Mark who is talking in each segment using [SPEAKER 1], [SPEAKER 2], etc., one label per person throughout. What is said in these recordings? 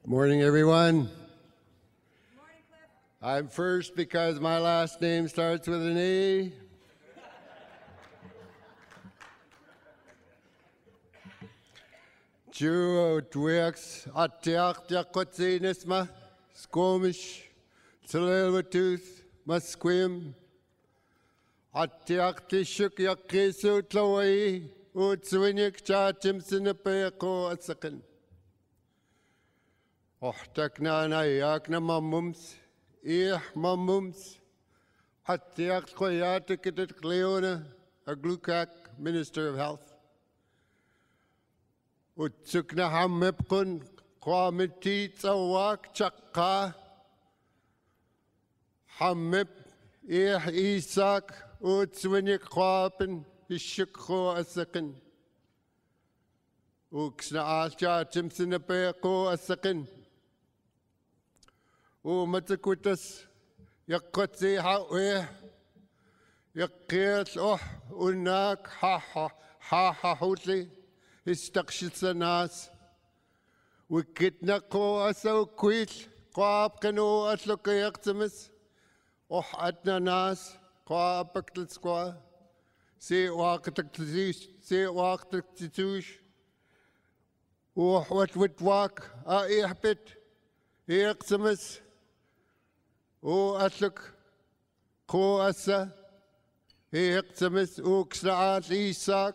[SPEAKER 1] Morning, everyone.
[SPEAKER 2] Morning, Cliff.
[SPEAKER 1] I'm first because my last name starts with an A. Jew Dwex Atiak Yakotzi Nisma Squamish Tooth Musquim Atiak Tishuk Yakisu Tlawai Utswinik Chatimson Apeko Atsakan. Ohtakna Yakna Mamums Mamums Hatiak Koyatik Leona Aglukak, Minister of Health. Utsukna Hamipkun Kwamiti Tsawak Chakka Hamip Isak Utswinik Kwapen Ishukho Asakan Uksna Asha Timsinapeko Asakan Matakutas Yakotzi Hawe Yakir Unak Ha Hotli Istakshitsanas Wikitnako Aso Quit Quab Kano Atlokayaktimus Atnanas Quabaktal Squa Se Wakataktish Se Wakataktush What would walk a Ihpit Yaktimus Atluk Ko Asa Yaktimus Uksraat Isak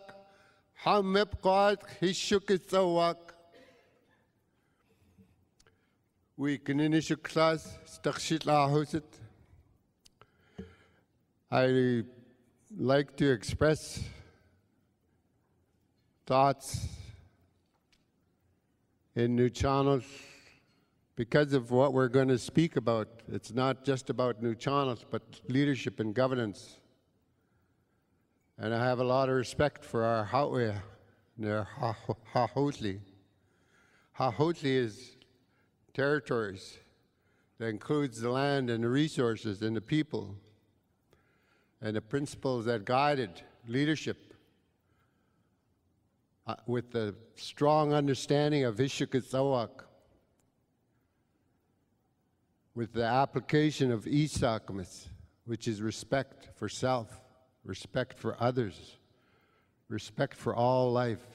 [SPEAKER 1] Hamip Qad Hishukitsawak. We can initial class Stakshit Lahusit. I like to express thoughts in new channels because of what we're going to speak about. It's not just about new channels, but leadership and governance. And I have a lot of respect for our Hawe, their Hahotli. Hahotli is territories that includes the land and the resources and the people and the principles that guided leadership with the strong understanding of Ishukitsawak, with the application of Isakamis, which is respect for self, respect for others, respect for all life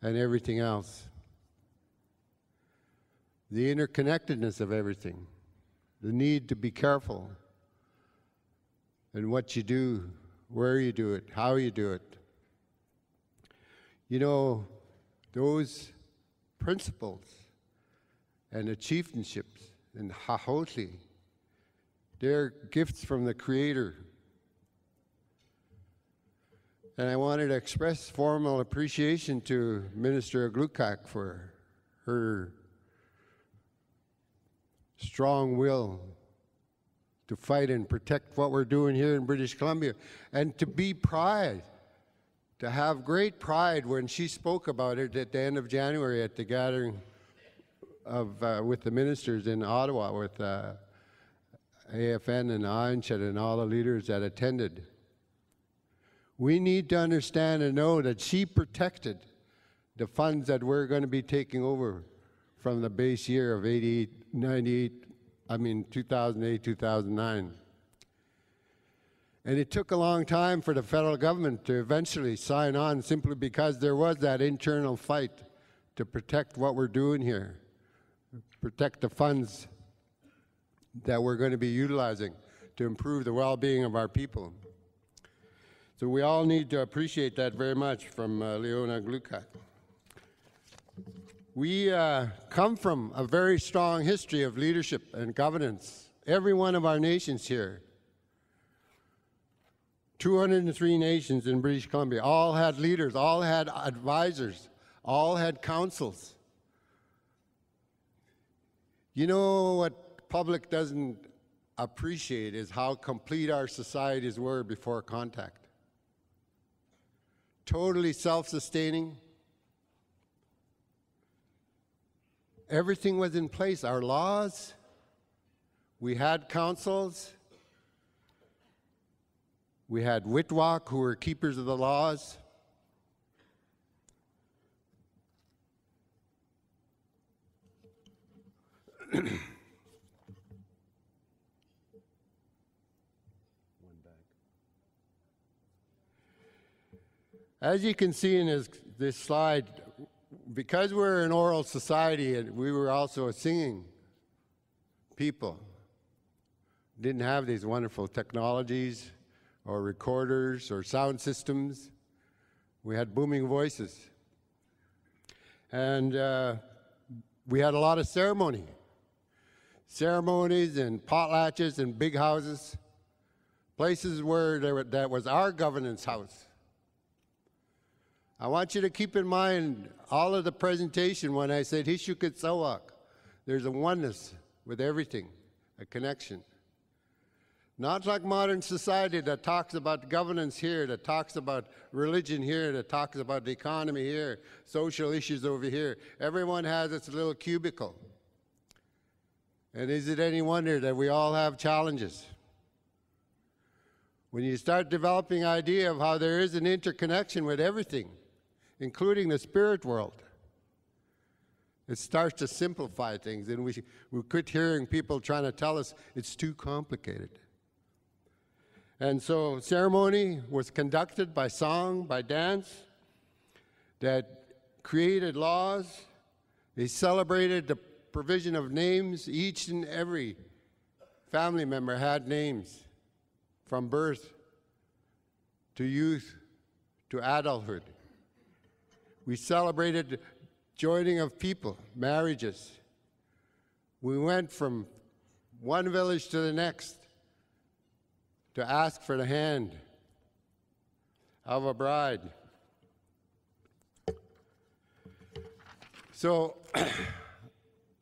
[SPEAKER 1] and everything else. The interconnectedness of everything, the need to be careful in what you do, where you do it, how you do it. You know, those principles and achievements in Hahotli, they're gifts from the Creator. And I wanted to express formal appreciation to Minister Aglukak for her strong will to fight and protect what we're doing here in British Columbia, and to be pride, to have great pride when she spoke about it at the end of January at the gathering of with the ministers in Ottawa, with AFN and Ainshed and all the leaders that attended. We need to understand and know that she protected the funds that we're going to be taking over from the base year of 2008, 2009. And it took a long time for the federal government to eventually sign on, simply because there was that internal fight to protect what we're doing here, protect the funds that we're going to be utilizing to improve the well-being of our people. So we all need to appreciate that very much from Leona Aglukak. We come from a very strong history of leadership and governance. Every one of our nations here, 203 nations in British Columbia, all had leaders, all had advisors, all had councils. You know what public doesn't appreciate is how complete our societies were before contact. Totally self-sustaining. Everything was in place. Our laws, we had councils, we had Witwak, who were keepers of the laws. As you can see in this slide, because we're an oral society and we were also a singing people, didn't have these wonderful technologies or recorders or sound systems. We had booming voices. And we had a lot of ceremonies and potlatches and big houses, places where that was our governance house. I want you to keep in mind all of the presentation when I said Hishukitsawak. There's a oneness with everything, a connection. Not like modern society that talks about governance here, that talks about religion here, that talks about the economy here, social issues over here. Everyone has its little cubicle. And is it any wonder that we all have challenges? When you start developing an idea of how there is an interconnection with everything, including the spirit world, it starts to simplify things, and we quit hearing people trying to tell us it's too complicated. And so ceremony was conducted by song, by dance, that created laws. They celebrated the provision of names. Each and every family member had names from birth to youth to adulthood. We celebrated joining of people, marriages. We went from one village to the next to ask for the hand of a bride. So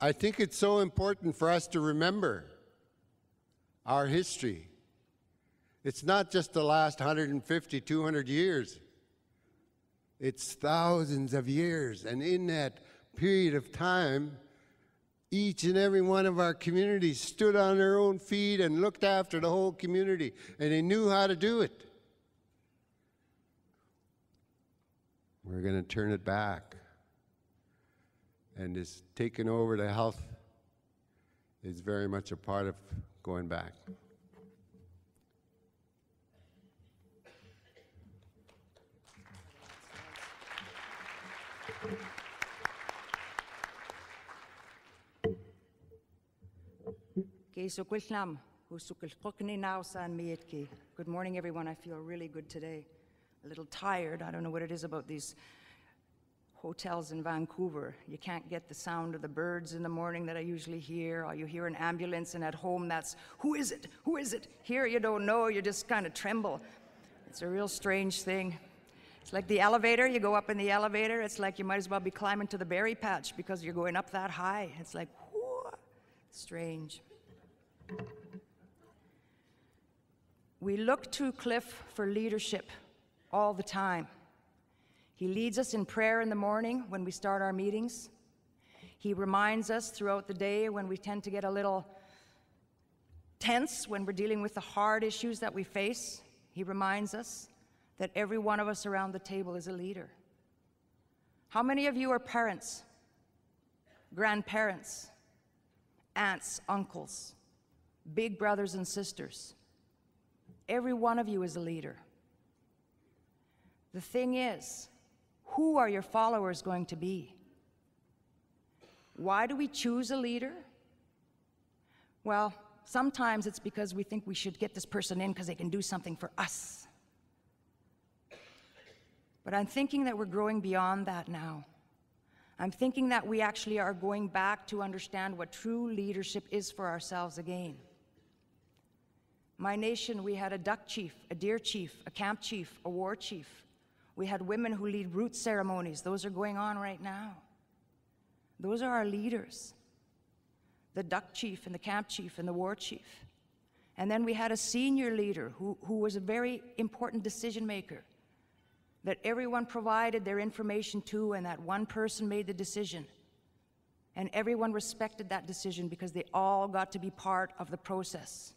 [SPEAKER 1] I think it's so important for us to remember our history. It's not just the last 150, 200 years. It's thousands of years, and in that period of time, each and every one of our communities stood on their own feet and looked after the whole community, and they knew how to do it. We're going to turn it back, and this taking over the health is very much a part of going back.
[SPEAKER 2] Good morning, everyone. I feel really good today. A little tired. I don't know what it is about these hotels in Vancouver. You can't get the sound of the birds in the morning that I usually hear, or you hear an ambulance, and at home that's, who is it? Who is it? Here you don't know, you just kind of tremble. It's a real strange thing. It's like the elevator. You go up in the elevator, it's like you might as well be climbing to the berry patch because you're going up that high. It's like, whoo, strange. We look to Cliff for leadership all the time. He leads us in prayer in the morning when we start our meetings. He reminds us throughout the day when we tend to get a little tense when we're dealing with the hard issues that we face. He reminds us that every one of us around the table is a leader. How many of you are parents, grandparents, aunts, uncles, big brothers and sisters? Every one of you is a leader. The thing is, who are your followers going to be? Why do we choose a leader? Well, sometimes it's because we think we should get this person in because they can do something for us. But I'm thinking that we're growing beyond that now. I'm thinking that we actually are going back to understand what true leadership is for ourselves again. My nation, we had a duck chief, a deer chief, a camp chief, a war chief. We had women who lead root ceremonies. Those are going on right now. Those are our leaders. The duck chief and the camp chief and the war chief. And then we had a senior leader who was a very important decision maker that everyone provided their information to, and that one person made the decision. And everyone respected that decision because they all got to be part of the process.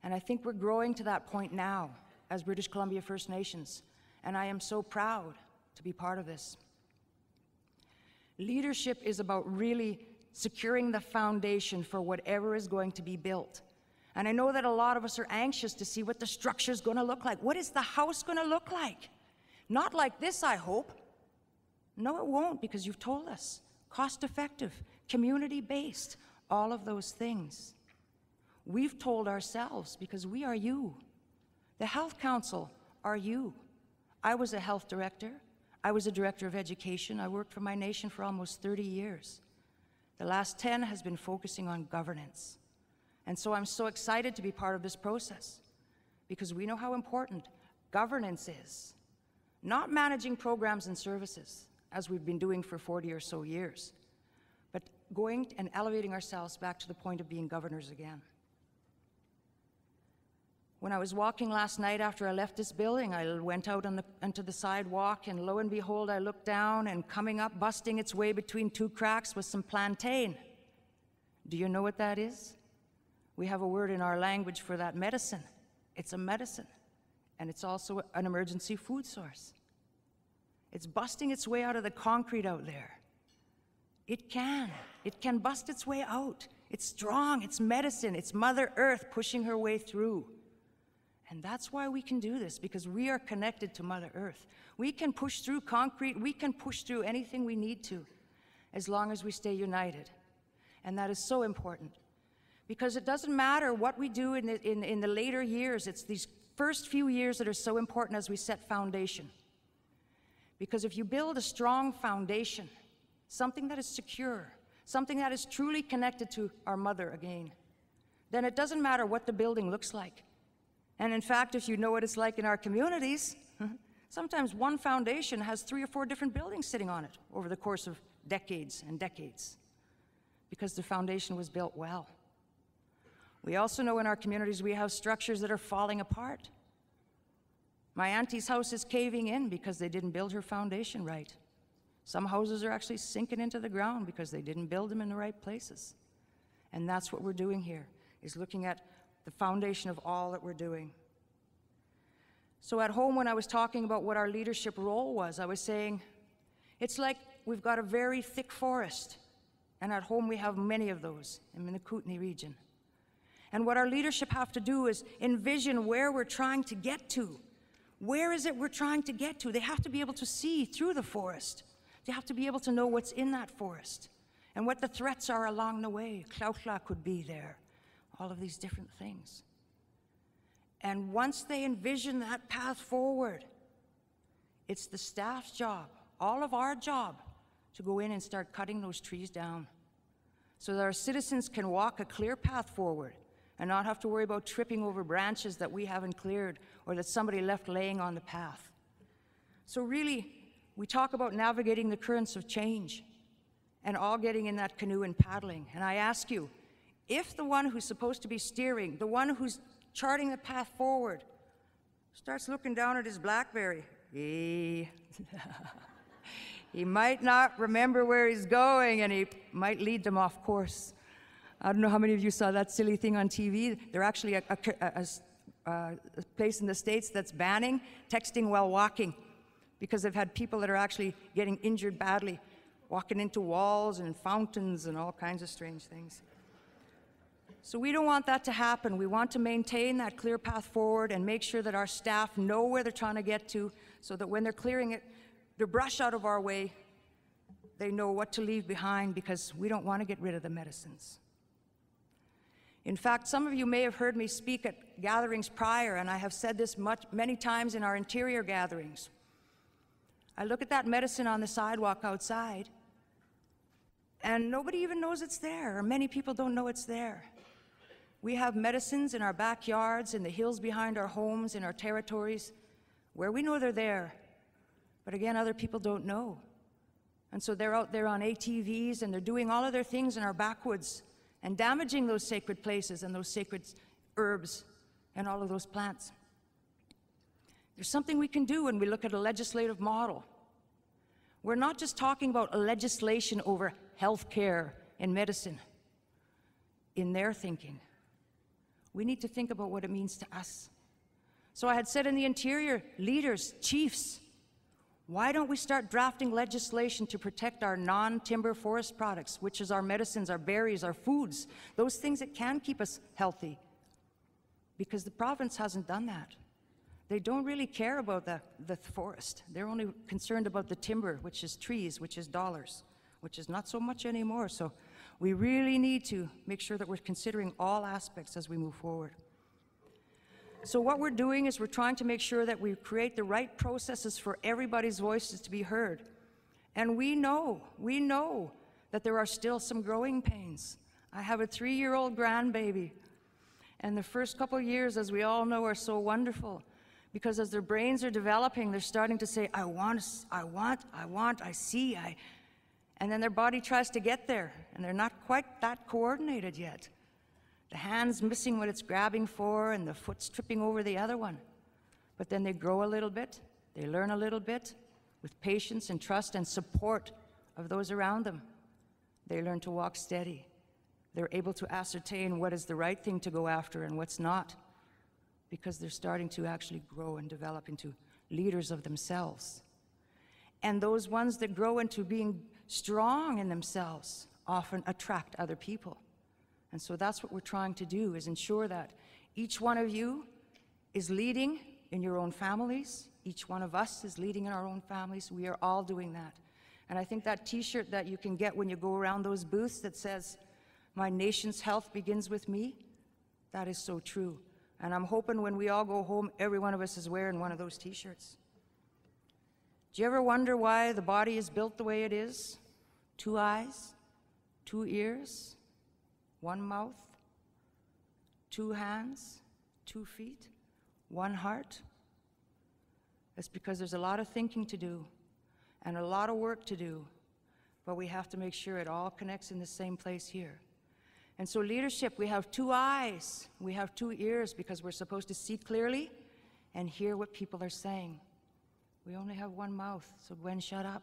[SPEAKER 2] And I think we're growing to that point now as British Columbia First Nations, and I am so proud to be part of this. Leadership is about really securing the foundation for whatever is going to be built. And I know that a lot of us are anxious to see what the structure is going to look like. What is the house going to look like? Not like this, I hope. No, it won't, because you've told us. Cost-effective, community-based, all of those things. We've told ourselves, because we are you. The Health Council are you. I was a health director. I was a director of education. I worked for my nation for almost 30 years. The last 10 has been focusing on governance. And so I'm so excited to be part of this process, because we know how important governance is. Not managing programs and services, as we've been doing for 40 or so years, but going and elevating ourselves back to the point of being governors again. When I was walking last night after I left this building, I went out onto the sidewalk, and lo and behold, I looked down, and coming up, busting its way between two cracks, was some plantain. Do you know what that is? We have a word in our language for that: medicine. It's a medicine, and it's also an emergency food source. It's busting its way out of the concrete out there. It can bust its way out. It's strong, it's medicine, it's Mother Earth pushing her way through. And that's why we can do this, because we are connected to Mother Earth. We can push through concrete, we can push through anything we need to, as long as we stay united. And that is so important, because it doesn't matter what we do in the later years. It's these first few years that are so important as we set foundation. Because if you build a strong foundation, something that is secure, something that is truly connected to our mother again, then it doesn't matter what the building looks like. And in fact, if you know what it's like in our communities, sometimes one foundation has 3 or 4 different buildings sitting on it over the course of decades and decades, because the foundation was built well. We also know in our communities we have structures that are falling apart. My auntie's house is caving in because they didn't build her foundation right. Some houses are actually sinking into the ground because they didn't build them in the right places. And that's what we're doing here, is looking at the foundation of all that we're doing. So at home, when I was talking about what our leadership role was, I was saying, it's like we've got a very thick forest, and at home we have many of those in the Kootenay region. And what our leadership have to do is envision where we're trying to get to. Where is it we're trying to get to? They have to be able to see through the forest. They have to be able to know what's in that forest and what the threats are along the way. Clauchla could be there. All of these different things. And once they envision that path forward, it's the staff's job, all of our job, to go in and start cutting those trees down so that our citizens can walk a clear path forward and not have to worry about tripping over branches that we haven't cleared or that somebody left laying on the path. So really, we talk about navigating the currents of change and all getting in that canoe and paddling. And I ask you, if the one who's supposed to be steering, the one who's charting the path forward, starts looking down at his BlackBerry, he might not remember where he's going, and he might lead them off course. I don't know how many of you saw that silly thing on TV. They're actually a place in the States that's banning texting while walking, because they've had people that are actually getting injured badly, walking into walls and fountains and all kinds of strange things. So we don't want that to happen. We want to maintain that clear path forward and make sure that our staff know where they're trying to get to, so that when they're clearing it, the brush out of our way, they know what to leave behind, because we don't want to get rid of the medicines. In fact, some of you may have heard me speak at gatherings prior, and I have said this many times in our interior gatherings. I look at that medicine on the sidewalk outside, and nobody even knows it's there, or many people don't know it's there. We have medicines in our backyards, in the hills behind our homes, in our territories, where we know they're there. But again, other people don't know. And so they're out there on ATVs, and they're doing all of their things in our backwoods and damaging those sacred places and those sacred herbs and all of those plants. There's something we can do when we look at a legislative model. We're not just talking about a legislation over health care and medicine. In their thinking, we need to think about what it means to us. So I had said in the interior, leaders, chiefs, Why don't we start drafting legislation to protect our non-timber forest products, which is our medicines, our berries, our foods, those things that can keep us healthy? Because the province hasn't done that. They don't really care about the forest. They're only concerned about the timber, which is trees, which is dollars, which is not so much anymore. So we really need to make sure that we're considering all aspects as we move forward. So what we're doing is we're trying to make sure that we create the right processes for everybody's voices to be heard. And we know that there are still some growing pains. I have a 3-year-old grandbaby, and the first couple of years, as we all know, are so wonderful, because as their brains are developing, they're starting to say, I want, I see, and then their body tries to get there, and they're not quite that coordinated yet. The hand's missing what it's grabbing for, and the foot's tripping over the other one. But then they grow a little bit, they learn a little bit, with patience and trust and support of those around them. They learn to walk steady. They're able to ascertain what is the right thing to go after and what's not, because they're starting to actually grow and develop into leaders of themselves. And those ones that grow into being strong in themselves often attract other people. And so that's what we're trying to do, is ensure that each one of you is leading in your own families. Each one of us is leading in our own families. We are all doing that. And I think that t-shirt that you can get when you go around those booths that says, "My nation's health begins with me," that is so true. And I'm hoping when we all go home, every one of us is wearing one of those t-shirts. Do you ever wonder why the body is built the way it is? 2 eyes, 2 ears, 1 mouth, 2 hands, 2 feet, 1 heart? It's because there's a lot of thinking to do and a lot of work to do, but we have to make sure it all connects in the same place here. And so leadership, we have 2 eyes, we have 2 ears, because we're supposed to see clearly and hear what people are saying. We only have 1 mouth, so Gwen, shut up.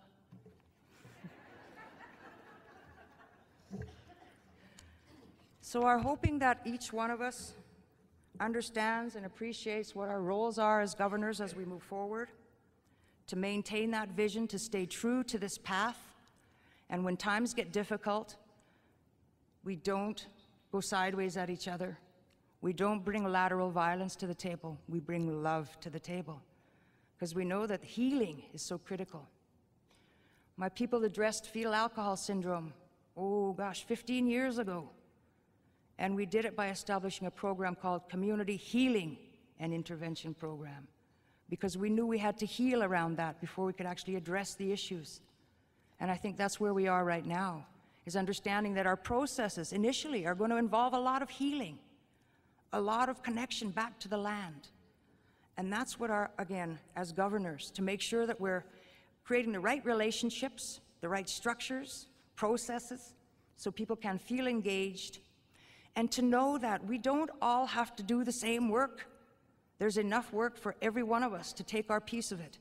[SPEAKER 2] So we're hoping that each one of us understands and appreciates what our roles are as governors as we move forward, to maintain that vision, to stay true to this path, and when times get difficult, we don't go sideways at each other. We don't bring lateral violence to the table. We bring love to the table, because we know that healing is so critical. My people addressed fetal alcohol syndrome, 15 years ago. And we did it by establishing a program called Community Healing and Intervention Program, because we knew we had to heal around that before we could actually address the issues. And I think that's where we are right now, is understanding that our processes initially are going to involve a lot of healing, a lot of connection back to the land. And that's what again, as governors, to make sure that we're creating the right relationships, the right structures, processes, so people can feel engaged, and to know that we don't all have to do the same work. There's enough work for every one of us to take our piece of it.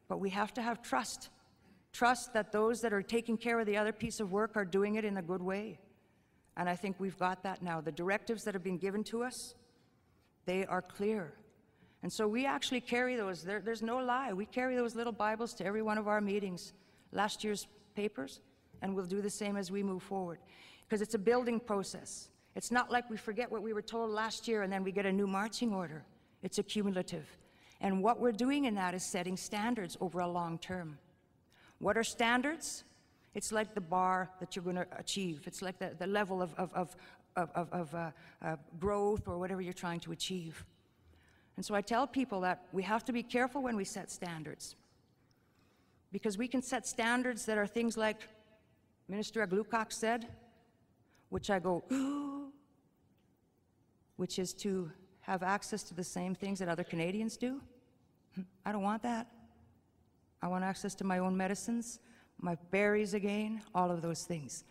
[SPEAKER 2] But we have to have trust. Trust that those that are taking care of the other piece of work are doing it in a good way. And I think we've got that now. The directives that have been given to us, they are clear. And so we actually carry those. There's no lie. We carry those little Bibles to every one of our meetings, last year's papers, and we'll do the same as we move forward, because it's a building process. It's not like we forget what we were told last year and then we get a new marching order. It's accumulative. And what we're doing in that is setting standards over a long term. What are standards? It's like the bar that you're going to achieve. It's like the level of growth or whatever you're trying to achieve. And so I tell people that we have to be careful when we set standards, because we can set standards that are things like Minister Aglukak said, which I go, which is to have access to the same things that other Canadians do. I don't want that. I want access to my own medicines, my berries again, all of those things.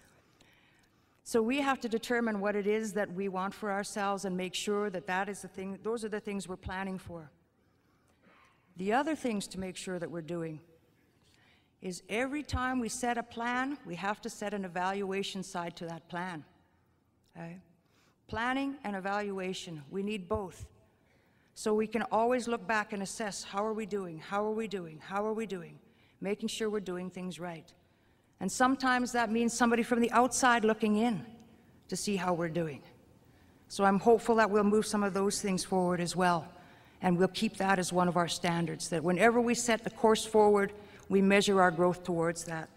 [SPEAKER 2] So we have to determine what it is that we want for ourselves and make sure that that is the thing, those are the things we're planning for. The other things to make sure that we're doing is every time we set a plan, we have to set an evaluation side to that plan. Okay? Planning and evaluation, we need both. So we can always look back and assess, how are we doing? How are we doing? How are we doing? making sure we're doing things right. And sometimes that means somebody from the outside looking in to see how we're doing. So I'm hopeful that we'll move some of those things forward as well. And we'll keep that as one of our standards, that whenever we set the course forward, we measure our growth towards that.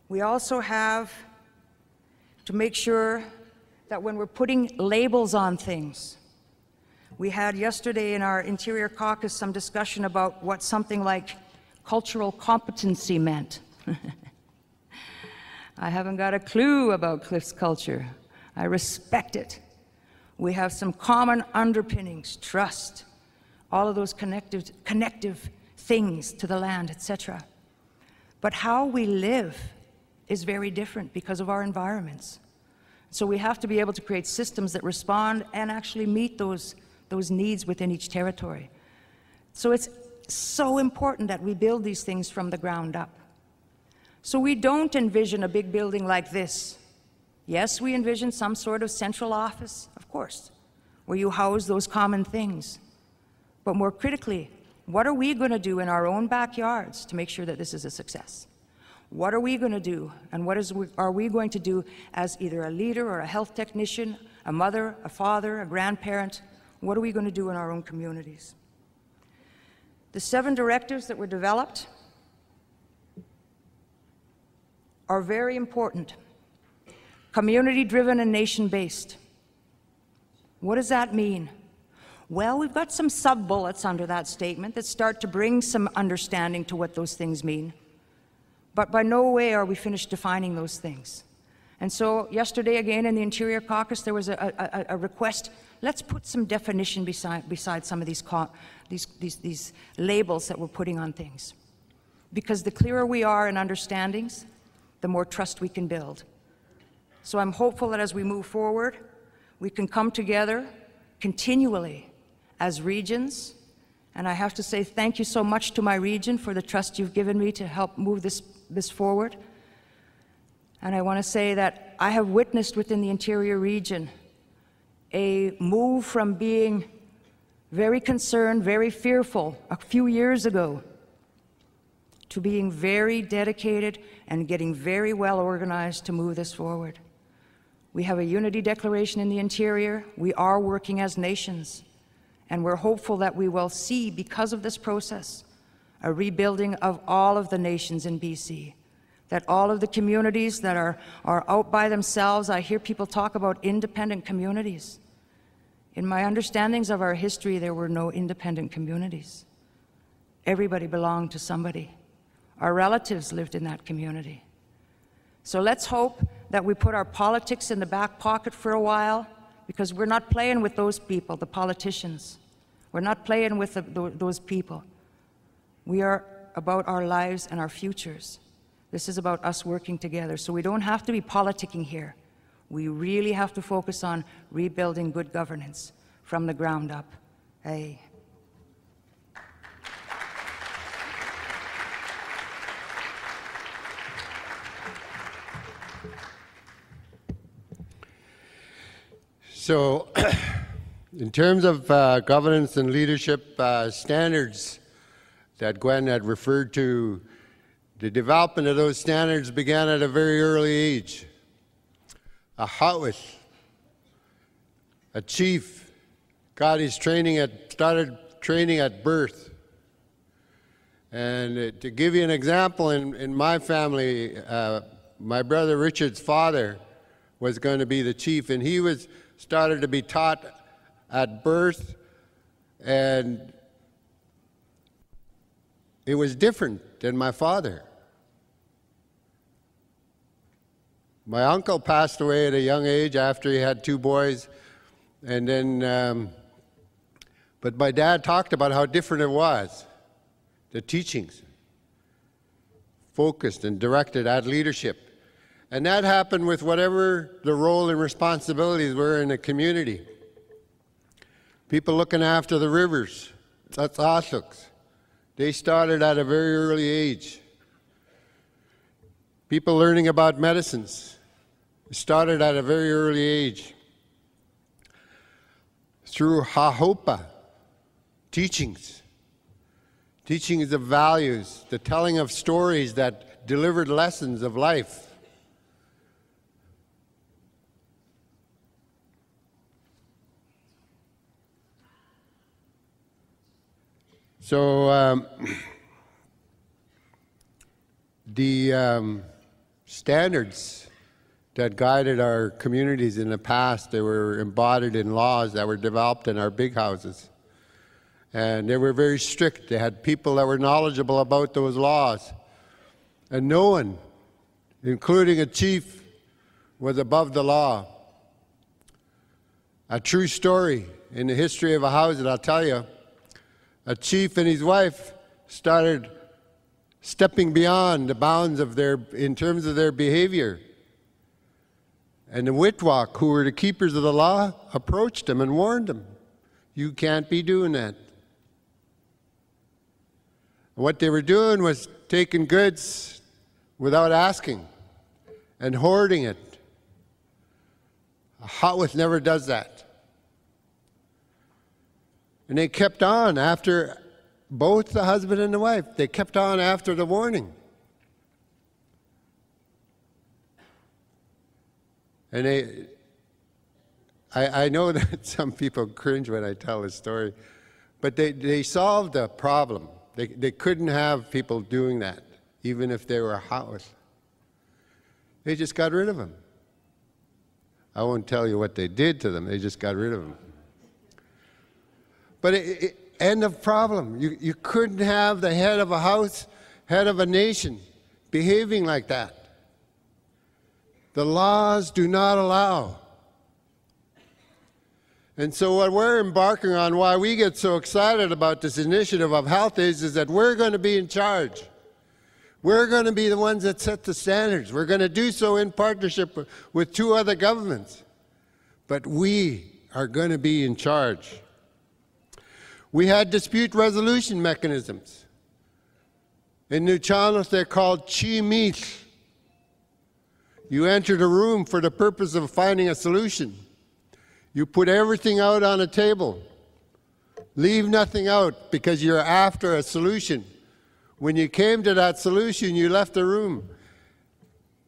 [SPEAKER 2] We also have to make sure that when we're putting labels on things, we had yesterday in our Interior Caucus some discussion about what something like cultural competency meant. I haven't got a clue about Cliff's culture. I respect it. We have some common underpinnings, trust, all of those connective things to the land, etc. But how we live is very different because of our environments. So we have to be able to create systems that respond and actually meet those needs within each territory. So it's so important that we build these things from the ground up. So we don't envision a big building like this. Yes, we envision some sort of central office, of course, where you house those common things. But more critically, what are we going to do in our own backyards to make sure that this is a success? What are we going to do, and are we going to do as either a leader or a health technician, a mother, a father, a grandparent? What are we going to do in our own communities? The 7 directives that were developed are very important. Community-driven and nation-based. What does that mean? Well, we've got some sub-bullets under that statement that start to bring some understanding to what those things mean. But by no way are we finished defining those things. And so yesterday, again, in the Interior Caucus, there was a request, let's put some definition beside some of these labels that we're putting on things. Because the clearer we are in understandings, the more trust we can build. So I'm hopeful that as we move forward, we can come together continually as regions. And I have to say thank you so much to my region for the trust you've given me to help move this forward. And I want to say that I have witnessed within the Interior region a move from being very concerned, very fearful a few years ago, to being very dedicated and getting very well organized to move this forward. We have a unity declaration in the Interior. We are working as nations, and we're hopeful that we will see, because of this process, a rebuilding of all of the nations in BC, that all of the communities that are out by themselves, I hear people talk about independent communities. In my understandings of our history, there were no independent communities. Everybody belonged to somebody. Our relatives lived in that community. So let's hope that we put our politics in the back pocket for a while, because we're not playing with those people, the politicians. We're not playing with those people. We are about our lives and our futures. This is about us working together. So we don't have to be politicking here. We really have to focus on rebuilding good governance from the ground up. Hey.
[SPEAKER 1] So, in terms of governance and leadership standards that Gwen had referred to, the development of those standards began at a very early age. A Howith, a chief, got his started training at birth. And to give you an example, in my family, my brother Richard's father was going to be the chief, and he started to be taught at birth, and it was different than my father. My uncle passed away at a young age after he had 2 boys, and then, but my dad talked about how different it was. The teachings, focused and directed at leadership. And that happened with whatever the role and responsibilities were in the community. People looking after the rivers, that's Asuks. They started at a very early age. People learning about medicines started at a very early age. Through Hahopa, teachings teachings of values, the telling of stories that delivered lessons of life. So the standards that guided our communities in the past, they were embodied in laws that were developed in our big houses. And they were very strict. They had people that were knowledgeable about those laws. And no one, including a chief, was above the law. A true story in the history of a house that I'll tell you. A chief and his wife started stepping beyond the bounds of in terms of their behavior. And the Witwak, who were the keepers of the law, approached them and warned them, you can't be doing that. What they were doing was taking goods without asking and hoarding it. A Hotwith never does that. And they kept on after both the husband and the wife. They kept on after the warning. And I know that some people cringe when I tell this story, but they solved the problem. They couldn't have people doing that, even if they were Hotwith. They just got rid of them. I won't tell you what they did to them. They just got rid of them. But end of problem. You couldn't have the head of a house, head of a nation, behaving like that. The laws do not allow. And so what we're embarking on, why we get so excited about this initiative of health is that we're going to be in charge. We're going to be the ones that set the standards. We're going to do so in partnership with 2 other governments. But we are going to be in charge. We had dispute resolution mechanisms. In Nu'uchialnis, they're called chi-meet. You entered a room for the purpose of finding a solution. You put everything out on a table. Leave nothing out because you're after a solution. When you came to that solution, you left the room.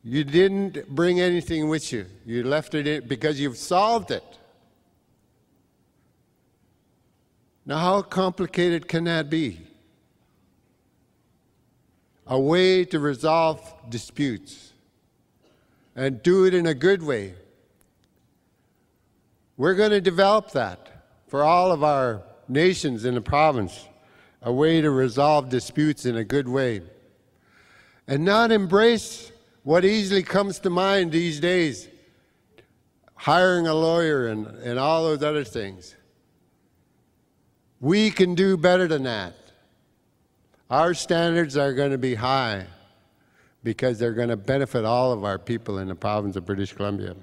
[SPEAKER 1] You didn't bring anything with you. You left it in because you've solved it. Now, how complicated can that be? A way to resolve disputes and do it in a good way. We're going to develop that for all of our nations in the province, a way to resolve disputes in a good way. And not embrace what easily comes to mind these days, hiring a lawyer and all those other things. We can do better than that. Our standards are going to be high because they're going to benefit all of our people in the province of British Columbia.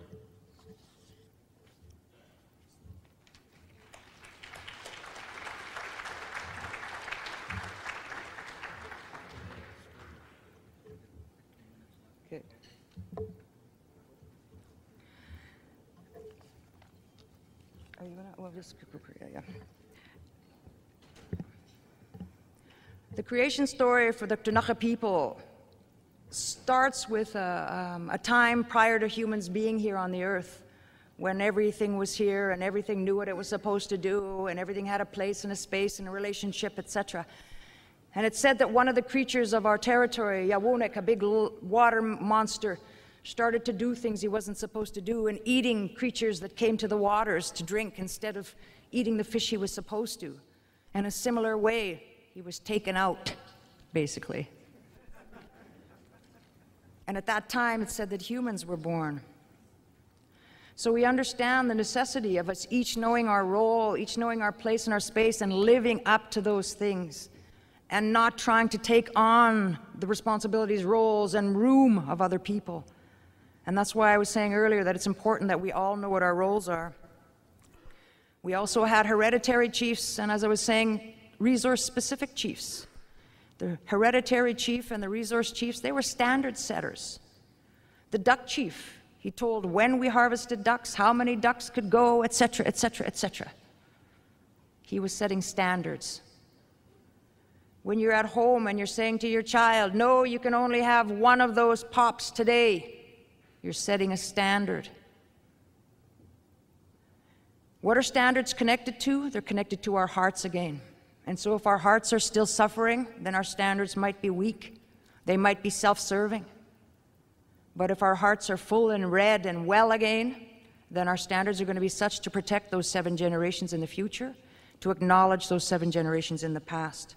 [SPEAKER 2] Okay. Are you gonna? Well, just yeah. The creation story for the Ktunaxa people starts with a time prior to humans being here on the earth, when everything was here and everything knew what it was supposed to do and everything had a place and a space and a relationship, etc. And it said that one of the creatures of our territory, Yawunek, a big water monster, started to do things he wasn't supposed to do and eating creatures that came to the waters to drink instead of eating the fish he was supposed to. In a similar way, he was taken out, basically. And at that time, it said that humans were born. So we understand the necessity of us each knowing our role, each knowing our place in our space, and living up to those things, and not trying to take on the responsibilities, roles, and room of other people. And that's why I was saying earlier that it's important that we all know what our roles are. We also had hereditary chiefs, and as I was saying, resource-specific chiefs. The hereditary chief and the resource chiefs, they were standard setters. The duck chief, he told when we harvested ducks, how many ducks could go, etc., etc., etc. He was setting standards. When you're at home and you're saying to your child, no, you can only have one of those pops today, you're setting a standard. What are standards connected to? They're connected to our hearts again. And so if our hearts are still suffering, then our standards might be weak. They might be self-serving. But if our hearts are full and red and well again, then our standards are going to be such to protect those 7 generations in the future, to acknowledge those 7 generations in the past.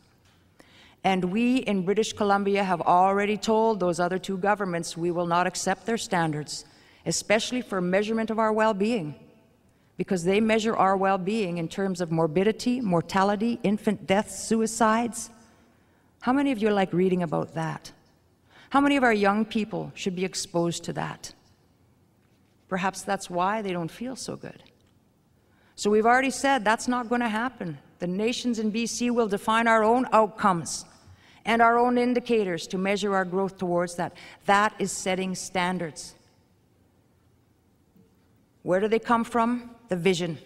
[SPEAKER 2] And we in British Columbia have already told those other 2 governments we will not accept their standards, especially for measurement of our well-being, because they measure our well-being in terms of morbidity, mortality, infant deaths, suicides. How many of you like reading about that? How many of our young people should be exposed to that? Perhaps that's why they don't feel so good. So we've already said that's not going to happen. The nations in BC will define our own outcomes and our own indicators to measure our growth towards that. That is setting standards. Where do they come from? The vision.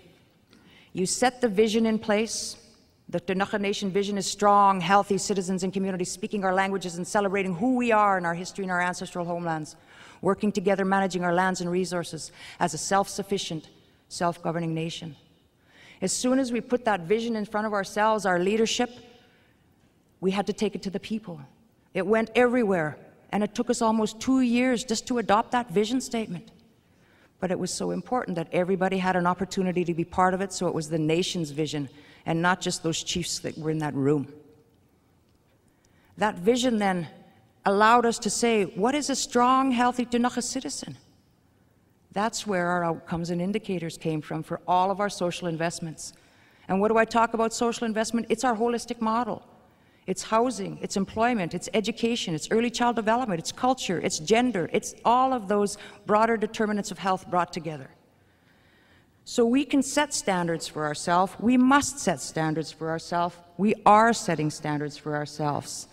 [SPEAKER 2] You set the vision in place. The Ktunaxa Nation vision is strong, healthy citizens and communities speaking our languages and celebrating who we are in our history and our ancestral homelands, working together, managing our lands and resources as a self-sufficient, self-governing nation. As soon as we put that vision in front of ourselves, our leadership, we had to take it to the people. It went everywhere, and it took us almost 2 years just to adopt that vision statement. But it was so important that everybody had an opportunity to be part of it, so it was the nation's vision, and not just those chiefs that were in that room. That vision then allowed us to say, what is a strong, healthy Ktunaxa citizen? That's where our outcomes and indicators came from for all of our social investments. And what do I talk about social investment? It's our holistic model. It's housing, it's employment, it's education, it's early child development, it's culture, it's gender, it's all of those broader determinants of health brought together. So we can set standards for ourselves. We must set standards for ourselves. We are setting standards for ourselves.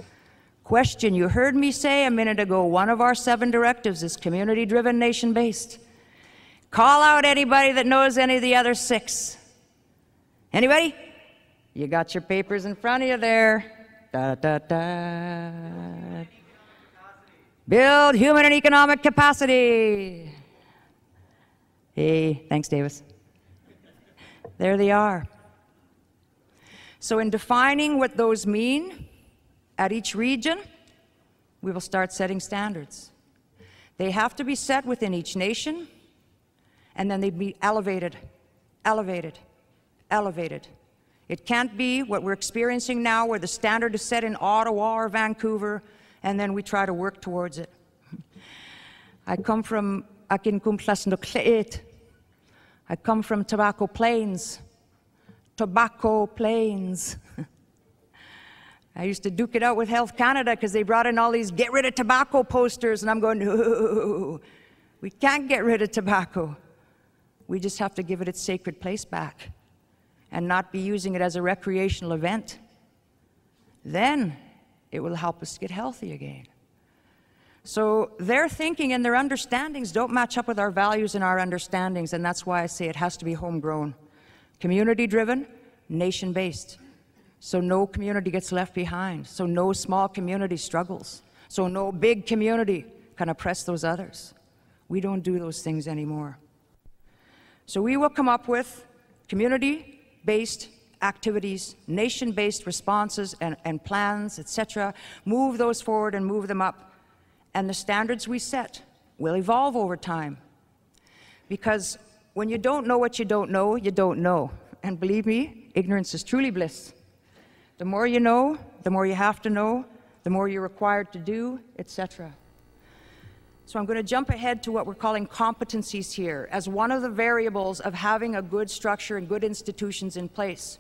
[SPEAKER 2] Question, you heard me say a minute ago, one of our 7 directives is community-driven, nation-based. Call out anybody that knows any of the other 6. Anybody? You got your papers in front of you there. Da, da, da. Build human and economic capacity. Hey, thanks, Davis. There they are. So in defining what those mean at each region, we will start setting standards. They have to be set within each nation, and then they'd be elevated, elevated, elevated. It can't be what we're experiencing now, where the standard is set in Ottawa or Vancouver, and then we try to work towards it. I come from Akinkumtlasnukleet. I come from Tobacco Plains. Tobacco Plains. I used to duke it out with Health Canada because they brought in all these get rid of tobacco posters, and I'm going, no, we can't get rid of tobacco. We just have to give it its sacred place back and not be using it as a recreational event. Then it will help us get healthy again. So their thinking and their understandings don't match up with our values and our understandings, and that's why I say it has to be homegrown. Community-driven, nation-based. So no community gets left behind. So no small community struggles. So no big community can oppress those others. We don't do those things anymore. So we will come up with community-based activities, nation-based responses and plans, etc. Move those forward and move them up. And the standards we set will evolve over time. Because when you don't know what you don't know, you don't know. And believe me, ignorance is truly bliss. The more you know, the more you have to know, the more you're required to do, etc. So I'm going to jump ahead to what we're calling competencies here as one of the variables of having a good structure and good institutions in place.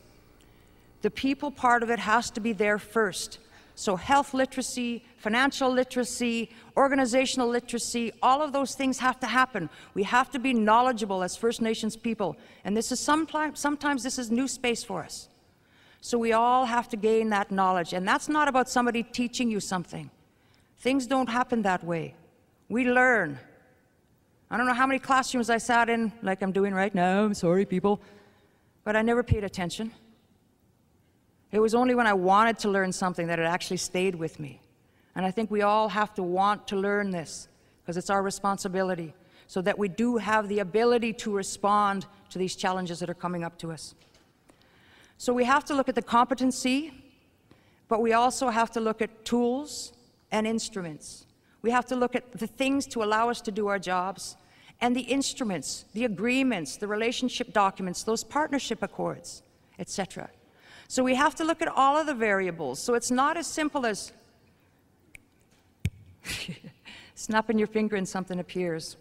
[SPEAKER 2] The people part of it has to be there first. So health literacy, financial literacy, organizational literacy, all of those things have to happen. We have to be knowledgeable as First Nations people. And this is sometimes this is new space for us. So we all have to gain that knowledge. And that's not about somebody teaching you something. Things don't happen that way. We learn. I don't know how many classrooms I sat in, like I'm doing right now, I'm sorry, people, but I never paid attention. It was only when I wanted to learn something that it actually stayed with me. And I think we all have to want to learn this, because it's our responsibility, so that we do have the ability to respond to these challenges that are coming up to us. So we have to look at the competency, but we also have to look at tools and instruments. We have to look at the things to allow us to do our jobs, and the instruments, the agreements, the relationship documents, those partnership accords, etc. So we have to look at all of the variables. So it's not as simple as snapping your finger and something appears.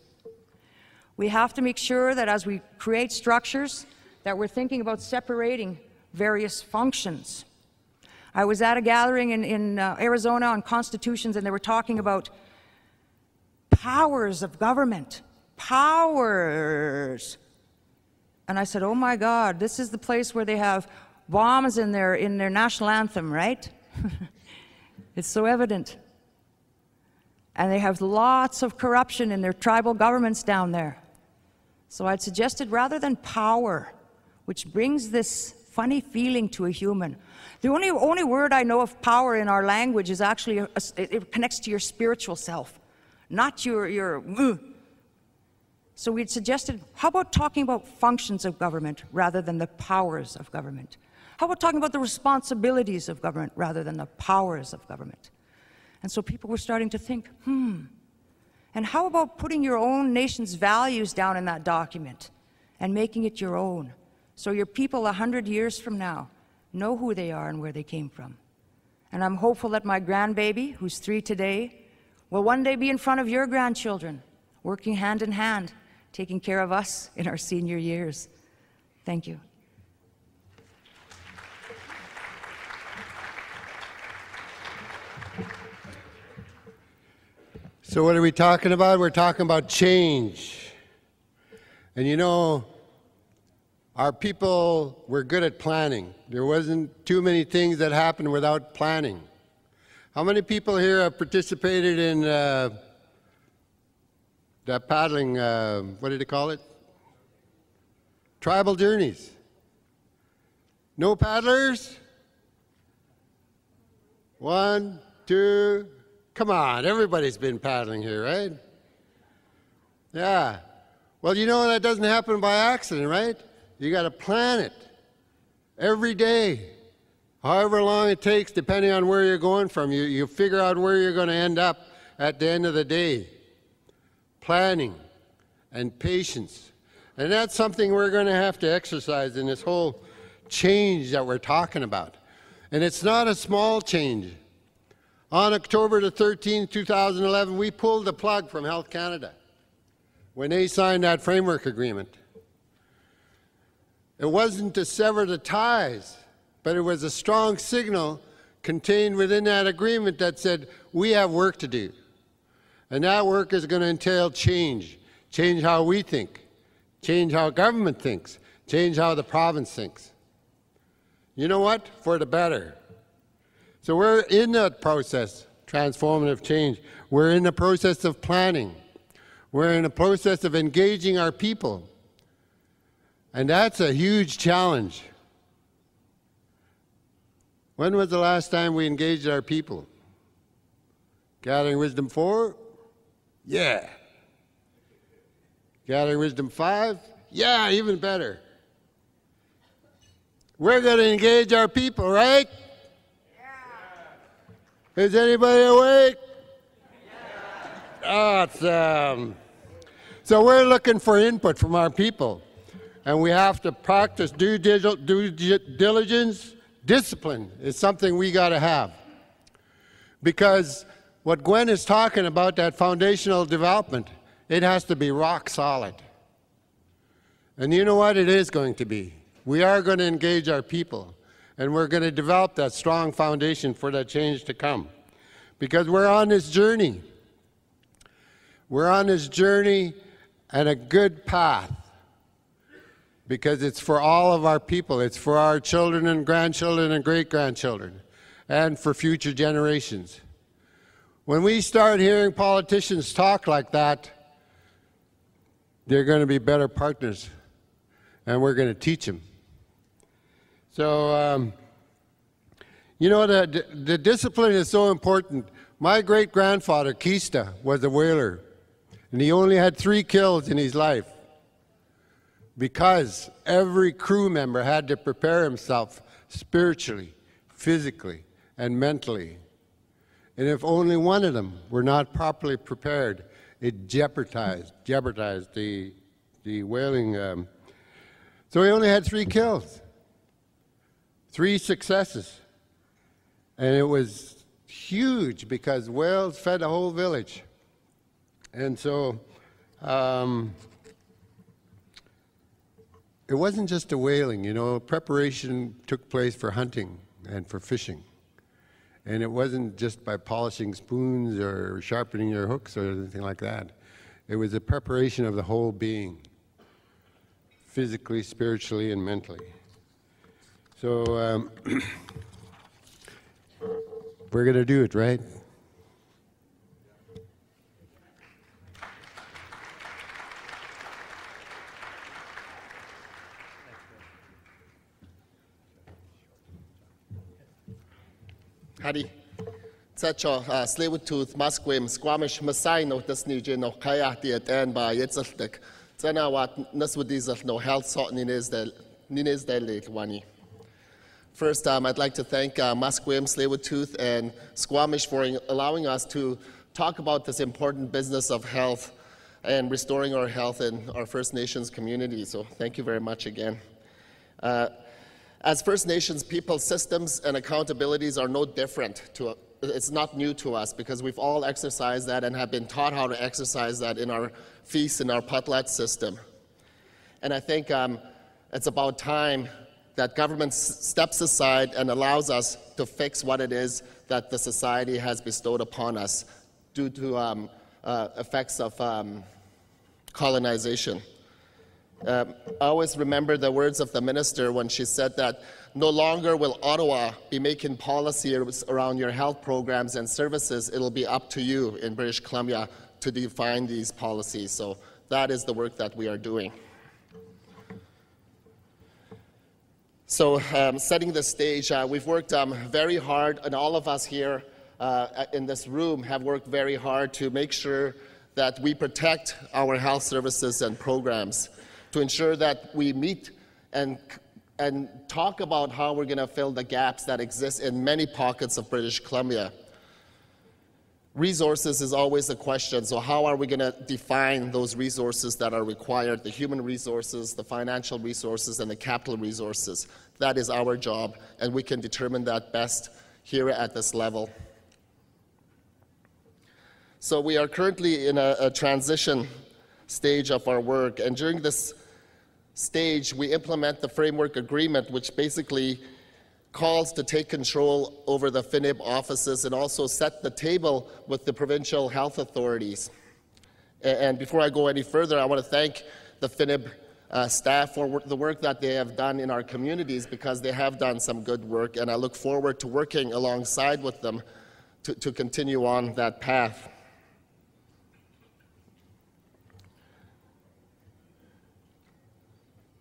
[SPEAKER 2] We have to make sure that as we create structures, that we're thinking about separating various functions. I was at a gathering in Arizona on constitutions, and they were talking about powers of government. Powers. And I said, oh my God, this is the place where they have bombs in their national anthem, right? It's so evident. And they have lots of corruption in their tribal governments down there. So I'd suggested, rather than power, which brings this funny feeling to a human. The only word I know of power in our language is actually, it connects to your spiritual self, not your. So we'd suggested, how about talking about functions of government rather than the powers of government? How about talking about the responsibilities of government rather than the powers of government? And so people were starting to think, and how about putting your own nation's values down in that document and making it your own? So your people 100 years from now know who they are and where they came from. And I'm hopeful that my grandbaby, who's 3 today, will one day be in front of your grandchildren, working hand in hand, taking care of us in our senior years. Thank you.
[SPEAKER 1] So what are we talking about? We're talking about change. And you know, our people were good at planning. There wasn't too many things that happened without planning. How many people here have participated in that paddling, what did they call it? Tribal journeys. No paddlers? 1, 2, come on, everybody's been paddling here, right? Yeah. Well, you know, that doesn't happen by accident, right? You got to plan it every day, however long it takes, depending on where you're going from. You figure out where you're going to end up at the end of the day. Planning and patience. And that's something we're going to have to exercise in this whole change that we're talking about. And it's not a small change. On October the 13th, 2011, we pulled the plug from Health Canada when they signed that framework agreement. It wasn't to sever the ties, but it was a strong signal contained within that agreement that said, we have work to do. And that work is going to entail change. Change how we think. Change how government thinks. Change how the province thinks. You know what? For the better. So we're in that process, transformative change. We're in the process of planning. We're in the process of engaging our people. And that's a huge challenge. When was the last time we engaged our people? Gathering Wisdom 4? Yeah. Gathering Wisdom 5? Yeah, even better. We're going to engage our people, right? Yeah. Is anybody awake? Yeah. Awesome. So we're looking for input from our people. And we have to practice due diligence. Discipline is something we got to have. Because what Gwen is talking about, that foundational development, it has to be rock solid. And you know what? It is going to be. We are going to engage our people. And we're going to develop that strong foundation for that change to come. Because we're on this journey. We're on this journey and a good path. Because it's for all of our people. It's for our children and grandchildren and great-grandchildren, and for future generations. When we start hearing politicians talk like that, they're going to be better partners, and we're going to teach them. So You know, the discipline is so important. My great-grandfather, Kista, was a whaler, and he only had 3 kills in his life because every crew member had to prepare himself spiritually, physically, and mentally. And if only one of them were not properly prepared, it jeopardized the whaling. So he only had 3 kills, 3 successes. And it was huge because whales fed a whole village. And so it wasn't just a whaling, you know, preparation took place for hunting and for fishing. And it wasn't just by polishing spoons or sharpening your hooks or anything like that. It was a preparation of the whole being, physically, spiritually, and mentally. So we're going to do it, right?
[SPEAKER 3] Hadi, Tsacho, Tsleil-Waututh, Musqueam, Squamish, Masai, no Disney, no Kayati, and by Yitzhak, Zanawat, Naswadizal, no health salt, Nines Dele, Wani. First, I'd like to thank Musqueam, Tsleil-Waututh, and Squamish for allowing us to talk about this important business of health and restoring our health in our First Nations community. So thank you very much again. As First Nations people, systems and accountabilities are no different. It's not new to us because we've all exercised that and have been taught how to exercise that in our feasts and our Patlat system. And I think it's about time that government steps aside and allows us to fix what it is that the society has bestowed upon us due to effects of colonization. I always remember the words of the minister when she said that no longer will Ottawa be making policies around your health programs and services. It'll be up to you in British Columbia to define these policies. So that is the work that we are doing. So setting the stage, we've worked very hard, and all of us here in this room have worked very hard to make sure that we protect our health services and programs, to ensure that we meet and talk about how we're going to fill the gaps that exist in many pockets of British Columbia. Resources is always the question, so how are we going to define those resources that are required, the human resources, the financial resources, and the capital resources? That is our job, and we can determine that best here at this level. So we are currently in a transition stage of our work, and during this stage we implement the framework agreement, which basically calls to take control over the FINIB offices and also set the table with the provincial health authorities. And before I go any further, I want to thank the FINIB staff for the work that they have done in our communities, because they have done some good work, and I look forward to working alongside with them to continue on that path.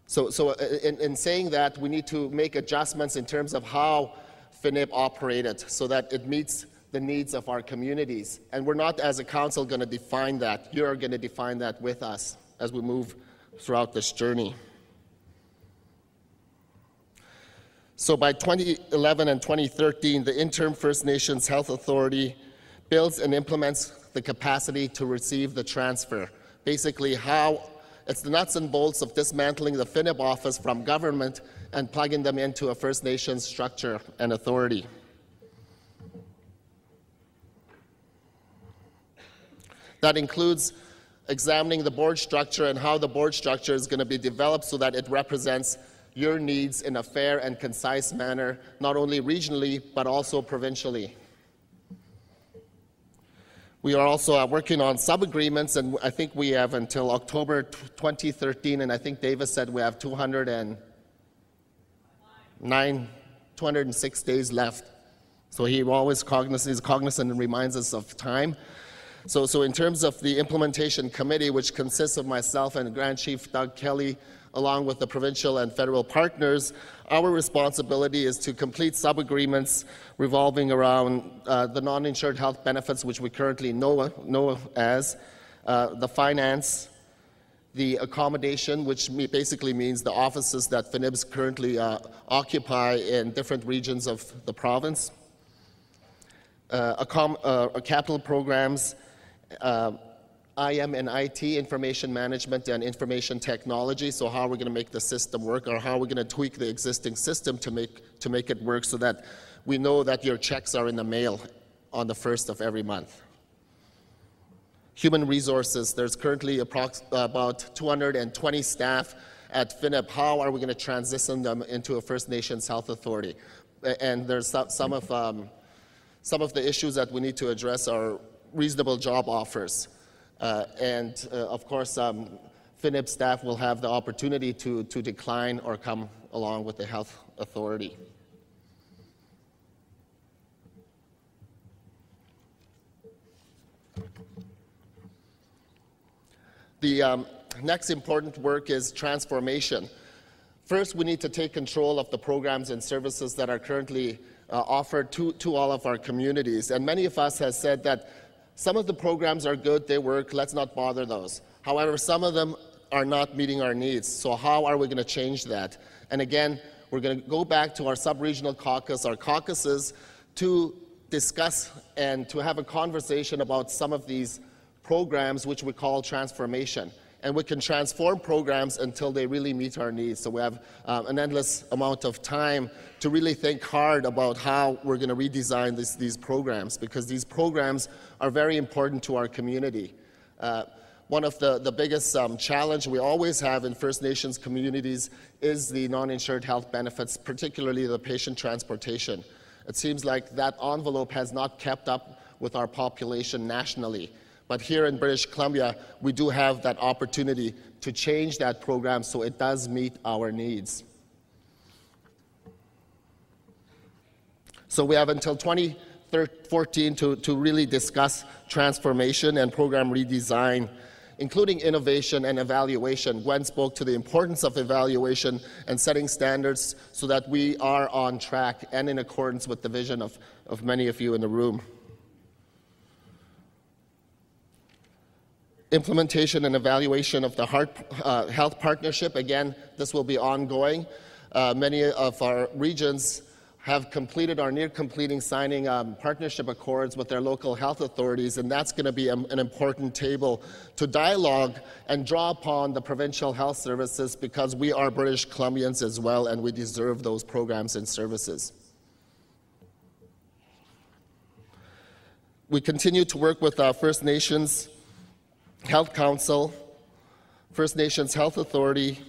[SPEAKER 3] So in saying that, we need to make adjustments in terms of how FINIB operated so that it meets the needs of our communities. And we're not, as a council, going to define that. You're going to define that with us as we move throughout this journey. So by 2011 and 2013, the interim First Nations Health Authority builds and implements the capacity to receive the transfer. Basically, it's the nuts and bolts of dismantling the FINIB office from government and plugging them into a First Nations structure and authority. That includes examining the board structure and how the board structure is going to be developed so that it represents your needs in a fair and concise manner, not only regionally, but also provincially. We are also working on sub-agreements, and I think we have until October 2013, and I think Davis said we have 206 days left. So he's cognizant and reminds us of time. So in terms of the implementation committee, which consists of myself and Grand Chief Doug Kelly, along with the provincial and federal partners, our responsibility is to complete sub-agreements revolving around the non-insured health benefits, which we currently know as, the finance, the accommodation, which basically means the offices that FNIBs currently occupy in different regions of the province, capital programs, IM and IT, information management and information technology, so how we're going to make the system work, or how we're going to tweak the existing system to make it work so that we know that your checks are in the mail on the 1st of every month. Human resources, there's currently about 220 staff at FNIB. How are we going to transition them into a First Nations Health Authority? And there's some of the issues that we need to address are reasonable job offers. Of course, FNIB staff will have the opportunity to decline or come along with the health authority. The next important work is transformation. First, we need to take control of the programs and services that are currently offered to all of our communities. And many of us have said that some of the programs are good, they work, let's not bother those. However, some of them are not meeting our needs. So how are we going to change that? And again, we're going to go back to our sub-regional caucus, our caucuses, to discuss and to have a conversation about some of these programs which we call transformation. And we can transform programs until they really meet our needs. So we have an endless amount of time to really think hard about how we're going to redesign these programs, because these programs are very important to our community. One of the biggest challenge we always have in First Nations communities is the non-insured health benefits, particularly the patient transportation. It seems like that envelope has not kept up with our population nationally. But here in British Columbia, we do have that opportunity to change that program so it does meet our needs. So we have until 2014 to really discuss transformation and program redesign, including innovation and evaluation. Gwen spoke to the importance of evaluation and setting standards so that we are on track and in accordance with the vision of many of you in the room. Implementation and evaluation of the health partnership. Again, this will be ongoing. Many of our regions have completed or near completing signing partnership accords with their local health authorities, and that's going to be an important table to dialogue and draw upon the provincial health services, because we are British Columbians as well, and we deserve those programs and services. We continue to work with First Nations Health Council, First Nations Health Authority,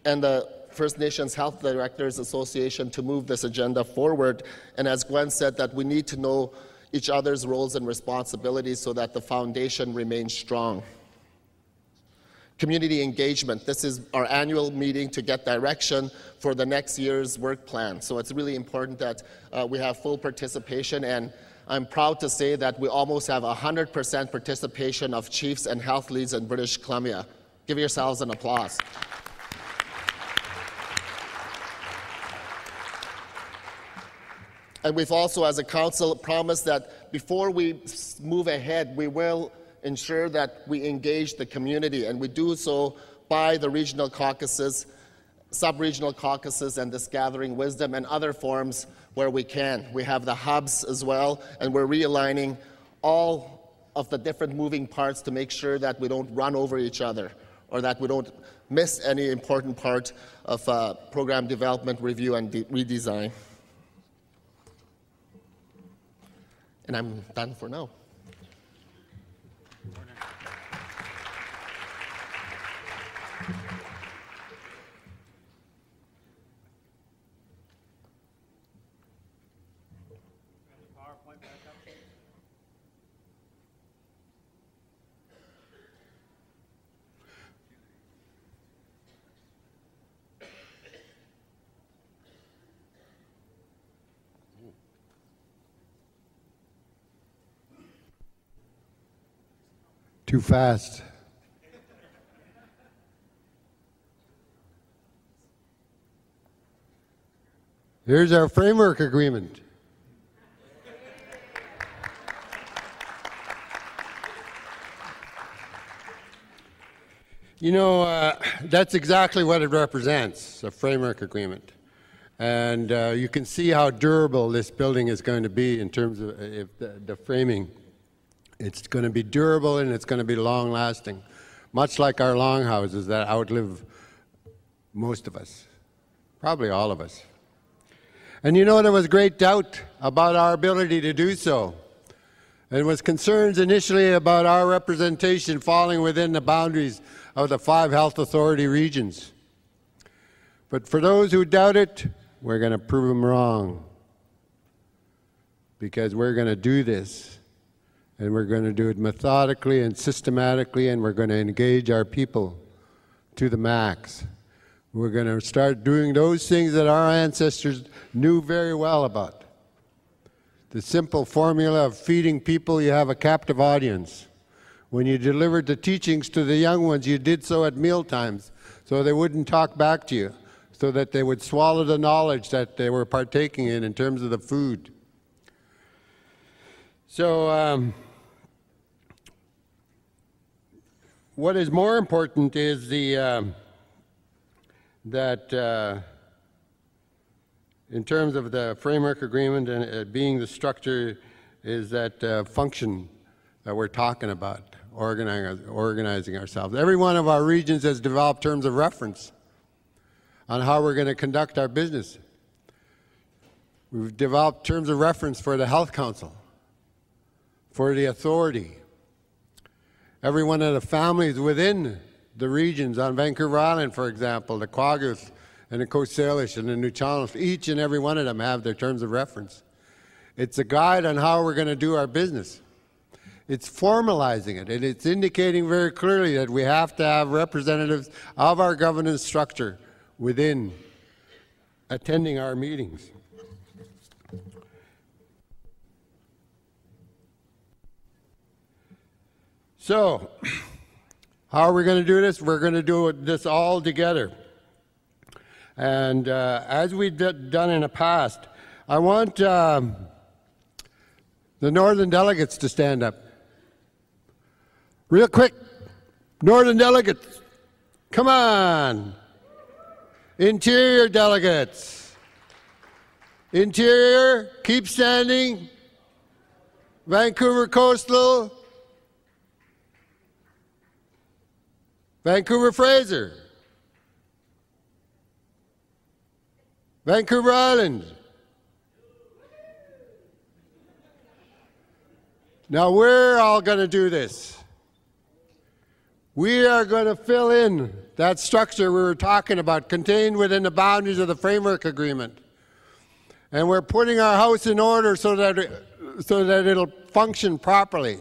[SPEAKER 3] and the First Nations Health Directors Association to move this agenda forward. And as Gwen said, that we need to know each other's roles and responsibilities so that the foundation remains strong. Community engagement. This is our annual meeting to get direction for the next year's work plan. So it's really important that we have full participation, and I'm proud to say that we almost have 100% participation of chiefs and health leads in British Columbia. Give yourselves an applause. And we've also, as a council, promised that before we move ahead, we will ensure that we engage the community, and we do so by the regional caucuses, sub-regional caucuses, and this gathering wisdom and other forms where we can. We have the hubs as well, and we're realigning all of the different moving parts to make sure that we don't run over each other, or that we don't miss any important part of program development, review, and redesign. And I'm done for now.
[SPEAKER 1] Too fast. Here's our framework agreement. You know, that's exactly what it represents, a framework agreement. And you can see how durable this building is going to be in terms of the framing. It's going to be durable and it's going to be long-lasting, much like our longhouses that outlive most of us, probably all of us. And you know, there was great doubt about our ability to do so. There was concerns initially about our representation falling within the boundaries of the 5 health authority regions. But for those who doubt it, we're going to prove them wrong. Because we're going to do this. And we're going to do it methodically and systematically, and we're going to engage our people to the max. We're going to start doing those things that our ancestors knew very well about. The simple formula of feeding people, you have a captive audience. When you delivered the teachings to the young ones, you did so at meal times, so they wouldn't talk back to you, so that they would swallow the knowledge that they were partaking in terms of the food. So, what is more important is that in terms of the framework agreement and it being the structure, is that function that we're talking about, organizing ourselves. Every one of our regions has developed terms of reference on how we're going to conduct our business. We've developed terms of reference for the Health Council, for the authority. Every one of the families within the regions on Vancouver Island, for example, the Quaggas and the Coast Salish and the Nuu-chah-nulth, each and every one of them have their terms of reference. It's a guide on how we're going to do our business. It's formalizing it, and it's indicating very clearly that we have to have representatives of our governance structure within attending our meetings. So, how are we going to do this? We're going to do this all together. And as we've done in the past, I want the Northern delegates to stand up. Real quick, Northern delegates, come on. Interior delegates. Interior, keep standing. Vancouver Coastal. Vancouver Fraser. Vancouver Island. Now we're all going to do this. We are going to fill in that structure we were talking about, contained within the boundaries of the framework agreement. And we're putting our house in order so that it'll function properly.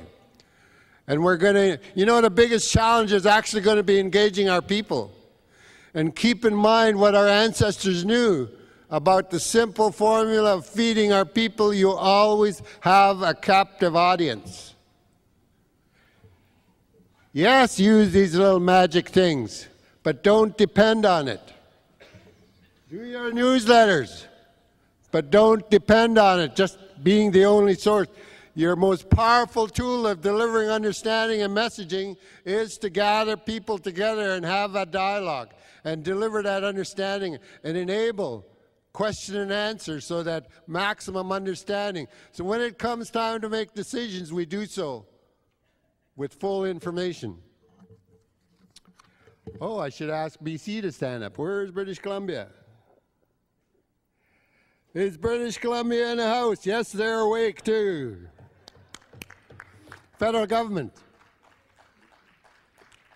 [SPEAKER 1] And we're going to, you know, the biggest challenge is actually going to be engaging our people. And keep in mind what our ancestors knew about the simple formula of feeding our people. You always have a captive audience. Yes, use these little magic things, but don't depend on it. Do your newsletters, but don't depend on it just being the only source. Your most powerful tool of delivering understanding and messaging is to gather people together and have a dialogue and deliver that understanding and enable question and answer so that maximum understanding. So when it comes time to make decisions, we do so with full information. Oh, I should ask BC to stand up. Where is British Columbia? Is British Columbia in the house? Yes, they're awake too. Federal government.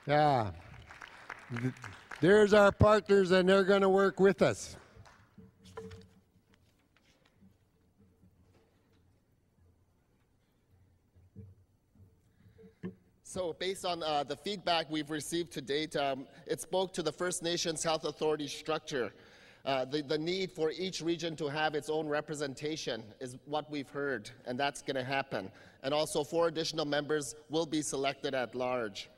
[SPEAKER 1] Yeah. There's our partners, and they're going to work with us.
[SPEAKER 3] So based on the feedback we've received to date, it spoke to the First Nations Health Authority structure. The need for each region to have its own representation is what we've heard, and that's going to happen. And also 4 additional members will be selected at large.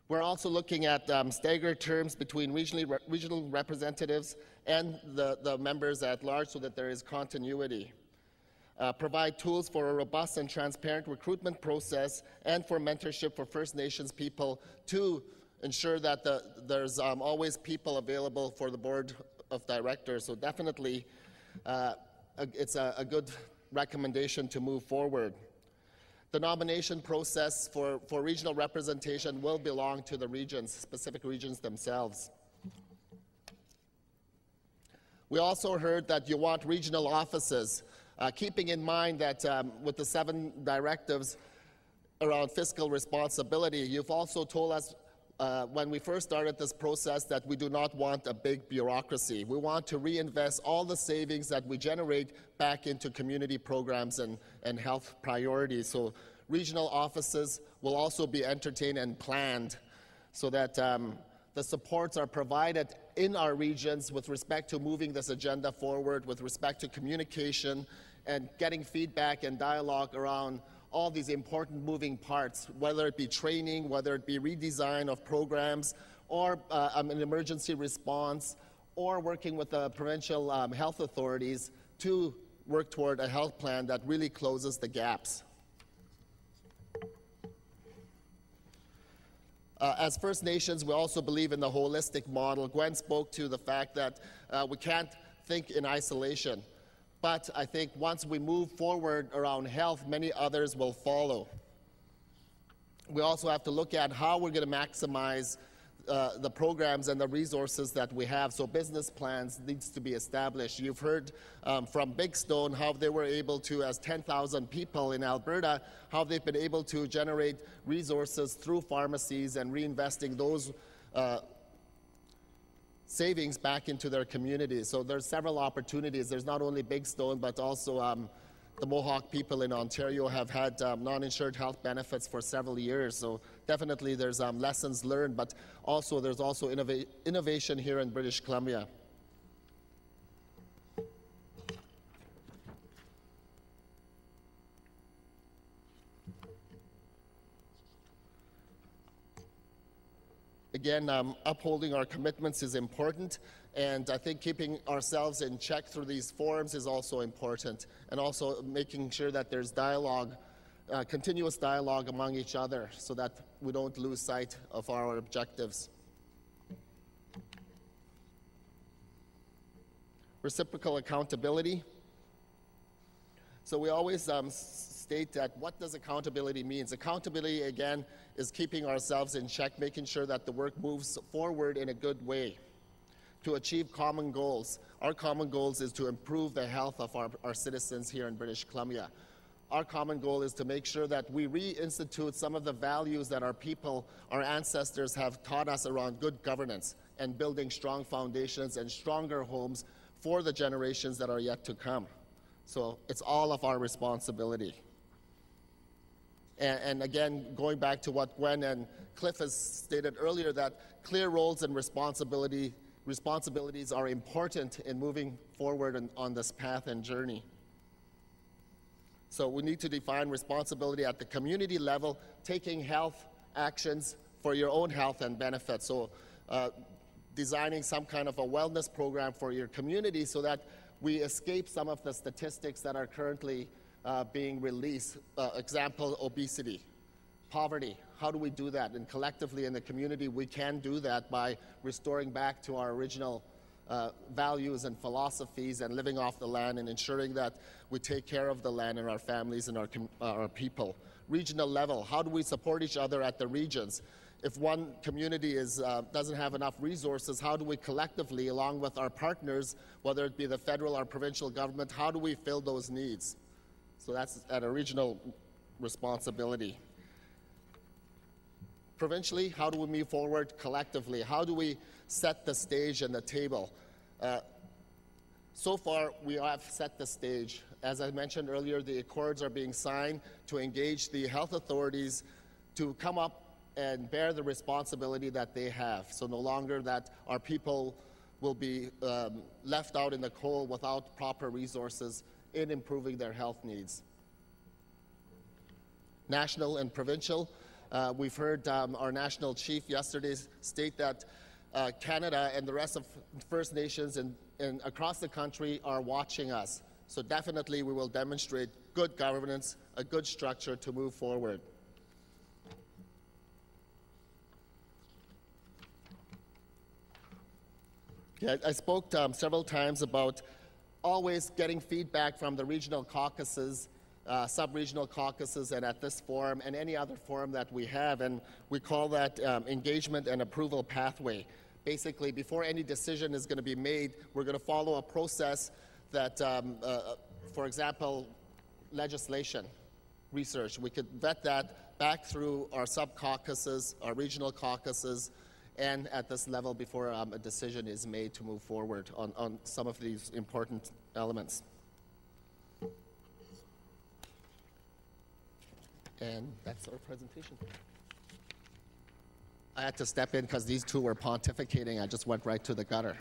[SPEAKER 3] We're also looking at staggered terms between regional representatives and the members at large so that there is continuity. Provide tools for a robust and transparent recruitment process and for mentorship for First Nations people to ensure that there's always people available for the board of directors. So definitely it's a good recommendation to move forward. The nomination process for regional representation will belong to the regions, specific regions themselves. We also heard that you want regional offices, keeping in mind that with the 7 directives around fiscal responsibility, you've also told us when we first started this process that we do not want a big bureaucracy. We want to reinvest all the savings that we generate back into community programs and health priorities. So regional offices will also be entertained and planned so that the supports are provided in our regions with respect to moving this agenda forward, with respect to communication and getting feedback and dialogue around all these important moving parts, whether it be training, whether it be redesign of programs, or an emergency response, or working with the provincial health authorities to work toward a health plan that really closes the gaps. As First Nations, we also believe in the holistic model. Gwen spoke to the fact that we can't think in isolation. But I think once we move forward around health, many others will follow. We also have to look at how we're going to maximize the programs and the resources that we have. So business plans needs to be established. You've heard from Big Stone how they were able to, as 10,000 people in Alberta, how they've been able to generate resources through pharmacies and reinvesting those savings back into their communities. So there's several opportunities. There's not only Big Stone, but also the Mohawk people in Ontario have had non-insured health benefits for several years. So definitely there's lessons learned, but also there's also innovation here in British Columbia. Again, upholding our commitments is important, and I think keeping ourselves in check through these forums is also important, and also making sure that there's dialogue, continuous dialogue among each other so that we don't lose sight of our objectives. Reciprocal accountability. So we always state that what does accountability mean? Accountability, again, is keeping ourselves in check, making sure that the work moves forward in a good way to achieve common goals. Our common goals is to improve the health of our citizens here in British Columbia. Our common goal is to make sure that we reinstitute some of the values that our people, our ancestors have taught us around good governance and building strong foundations and stronger homes for the generations that are yet to come. So it's all of our responsibility. And again, going back to what Gwen and Cliff has stated earlier, that clear roles and responsibilities are important in moving forward on this path and journey. So we need to define responsibility at the community level, taking health actions for your own health and benefit. So designing some kind of a wellness program for your community so that we escape some of the statistics that are currently being released. Example, obesity, poverty. How do we do that? And collectively in the community, we can do that by restoring back to our original values and philosophies and living off the land and ensuring that we take care of the land and our families and our people. Regional level, how do we support each other at the regions? If one community doesn't have enough resources, how do we collectively, along with our partners, whether it be the federal or provincial government, how do we fill those needs? So that's at a regional responsibility. Provincially, how do we move forward collectively? How do we set the stage and the table? So far, we have set the stage. As I mentioned earlier, the accords are being signed to engage the health authorities to come up and bear the responsibility that they have. So no longer that our people will be left out in the cold without proper resources in improving their health needs. National and provincial. We've heard our national chief yesterday state that Canada and the rest of First Nations and across the country are watching us. So definitely we will demonstrate good governance, a good structure to move forward. Yeah, I spoke several times about always getting feedback from the regional caucuses, sub-regional caucuses, and at this forum and any other forum that we have, and we call that engagement and approval pathway. Basically, before any decision is going to be made, we're going to follow a process that, for example, legislation, research. We could vet that back through our sub-caucuses, our regional caucuses, and at this level before a decision is made to move forward on some of these important elements. And that's our presentation. I had to step in because these two were pontificating. I just went right to the gutter.